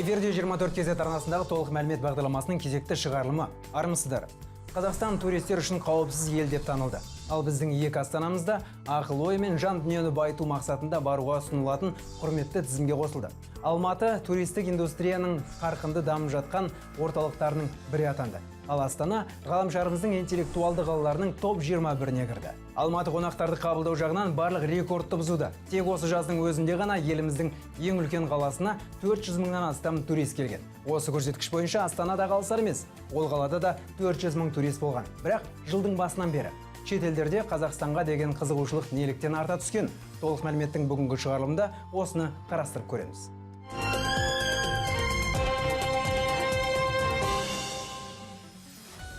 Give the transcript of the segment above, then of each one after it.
Эфирде 24 кезет арнасындағы толық мәлімет бағдарламасының кезекті шығарылымы. Армысыздар. Қазақстан туристер үшін қауіпсіз ел деп танылды. Ал біздің екі астанамызда ақыл ой мен жан дүниені байыту мақсатында баруға ұсынылатын құрметті тізімге қосылды. Алматы туристік индустрияның қарқынды дамып жатқан орталықтарының бірі атанды. Ал Астана ғаламшарымыздың интеллектуалды қалаларының топ 21-не кірді. Алматы қонақтарды қабылдау жағынан барлық рекордты бұзуда. Тек осы жаздың өзінде ғана еліміздің ең үлкен қаласына 400 мыңнан астам турист келген. Осы көрсеткіш бойынша Астанада қалсар емес, ол қалада да 400 мың турист болған. Бірақ жылдың басынан бері шетелдерде Қазақстанға деген қызығушылық неліктен арта түскен? Толық мәліметтің бүгінгі шығарылымында осыны қарастырып көреміз.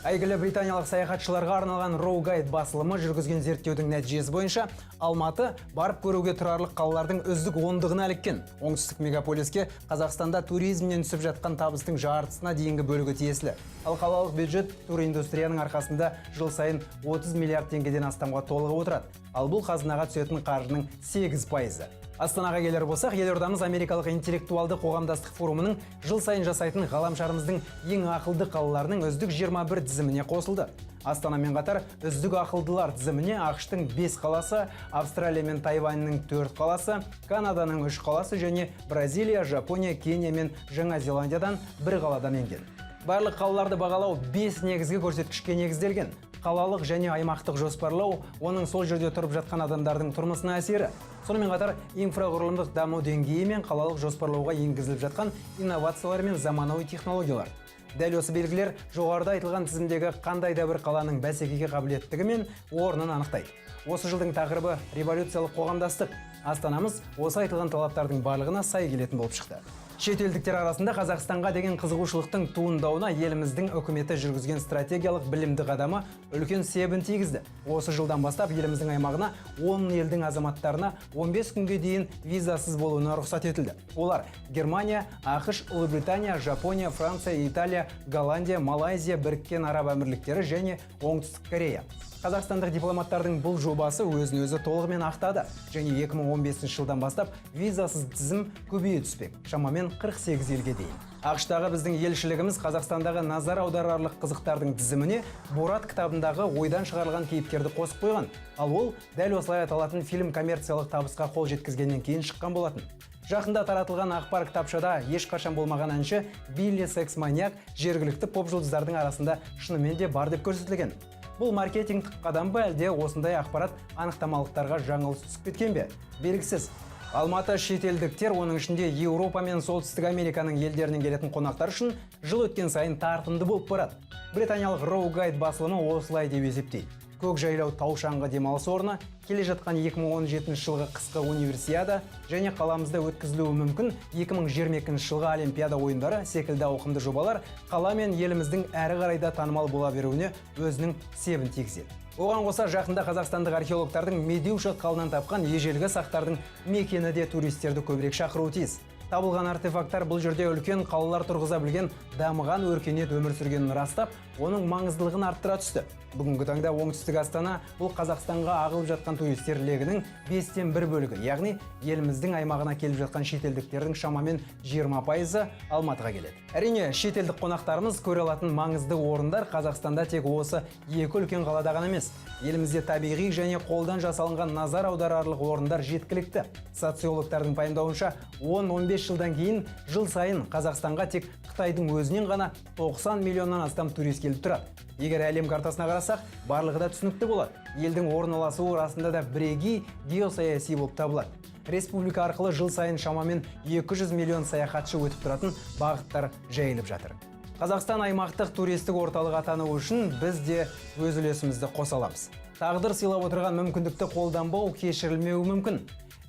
Әйгілі британиялық саяхатшыларға арналған Row Guide басылымы жүргізген зерттеудің нәтижесі бойынша Алматы барып көруге тұрарлық қалалардың үздік ондығына іліккен. Оңтүстік мегаполиске Қазақстанда туризмнен түсіп жатқан табыстың жартысына дейінгі бөлігі тиесілі. Ал қалалық бюджет туриндустрияның арқасында жыл сайын 30 миллиард теңгеден астамға толығып отырады. Ал бұл қазынаға түсетін қаржының 8%. Астанаға келер болсақ, елордамыз Америкалық интеллектуалды қоғамдастық форумының жыл сайын жасайтын ғаламшарымыздың ең ақылды қалаларының үздік 21 тізіміне қосылды. Астанамен қатар үздік ақылдылар тізіміне ақш-тың 5 қаласы, Австралия мен Тайваньның 4 қаласы, Канаданың 3 қаласы және Бразилия, Жапония, Кения мен Жаңа Зеландиядан 1 қаладан енген. Барлық қалаларды бағалау 5 негізгі көрсеткішке негізделген. Қалалық және аймақтық жоспарлау, оның сол жерде тұрып жатқан адамдардың тұрмысына әсері. Сонымен қатар инфрақұрылымдық даму деңгейі мен қалалық жоспарлауға енгізіліп жатқан инновациялар мен заманауи технологиялар. Дәл осы белгілер жоғарыда айтылған тізімдегі қандай да бір қаланың бәсекеге қабілеттігі мен орнын анықтайды. Осы жылдың тақырыбы революциялық қоғамдастық. Астанамыз осы айтылған талаптардың барлығына сай келетін болып шықты. Шетелдіктер арасында Қазақстанға деген қызығушылықтың туындауына еліміздің үкіметі жүргізген стратегиялық білімді қадамы үлкен себін тигізді. Осы жылдан бастап еліміздің аймағына 10 елдің азаматтарына 15 күнге дейін визасыз болуына рұқсат етілді. Олар Германия, ақш, Ұлыбритания, Жапония, Франция, Италия, Голландия, Малайзия, Біріккен Араб Әмірліктері және Оңтүстік Корея. Қазақстандық дипломаттардың бұл жобасы өзін-өзі толығымен ақтады және 2015 жылдан бастап визасыз тізім көбейе түспек, шамамен 48 елге дейін. ақш-тағы біздің елшілігіміз Қазақстандағы назар аударарлық қызықтардың тізіміне Борат кітабындағы ойдан шығарылған кейіпкерді қосып қойған. Ал ол дәл осылай аталатын фильм коммерциялық табысқа қол жеткізгеннен кейін шыққан болатын. Жақында таратылған ақпар кітапшада ешқашан болмаған әнші Билли секс-маньяк жергілікті поп жұлдыздардың арасында шынымен де бар деп көрсетілген. Бұл маркетингтік қадам ба әлде осындай ақпарат анықтамалықтарға жаңылыс түсіп кеткен бе? Белгісіз. Алматы шетелдіктер, оның ішінде Еуропа мен Солтүстік Американың елдерінен келетін қонақтар үшін жыл өткен сайын тартымды болып барады. Британиялық Row Guide басылымы осылай деп есептейді. Көк жайлау тау-шаңғы демалыс орны, келе жатқан 2017 жылғы қысқы универсиада және қаламызда өткізілуі мүмкін 2022 жылғы Олимпиада ойындары секілді ауқымды жобалар қала мен еліміздің әрі қарайда танымал бола беруіне өзінің себін тигізеді. Оған қоса жақында қазақстандық археологтардың Медеу шатқалынан тапқан ежелгі сақтардың мекені де туристерді көбірек шақыруы тиіс. Табылған артефакттар бұл жерде үлкен қалалар тұрғыза білген дамыған өркениет өмір сүргенін растап, оның маңыздылығын арттыра түсті. Бүгінгі таңда оңтүстік Астана бұл Қазақстанға ағылып жатқан туристер легінің 5-тен 1 бөлігі, яғни еліміздің аймағына келіп жатқан шетелдіктердің шамамен 20% Алматыға келеді. Әрине, шетелдік қонақтарымыз көре алатын маңызды орындар Қазақстанда тек осы екі үлкен қалада ғана емес. Елімізде табиғи және қолдан жасалынған назар аударарлық орындар жеткілікті. Социологтардың пайымдауынша 10-15 жылдан кейін жыл сайын Қазақстанға тек Қытайдың өзінен ғана 90 миллионнан астам турист келіп тұрады. Егер әлем картасына қарасақ, барлығы да түсінікті болады. Елдің орналасуы расында да бірегей геосаяси болып табылады. Республика арқылы жыл сайын шамамен 200 миллион саяхатшы өтіп тұратын бағыттар жайылып жатыр. Қазақстан аймақтық туристік орталық атану үшін біз де өз үлесімізді қоса аламыз. Тағдыр сыйлап отырған мүмкіндікті қолданбау кешірілмеуі мүмкін.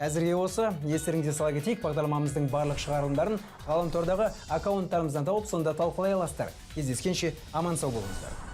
Әзірге осы, естеріңізге сала кетейік, бағдарламамыздың барлық шығарылымдарын ғаламтордағы аккаунттарымыздан тауып, сонда талқылай аласыздар. Кездескенше аман сау болыңыздар.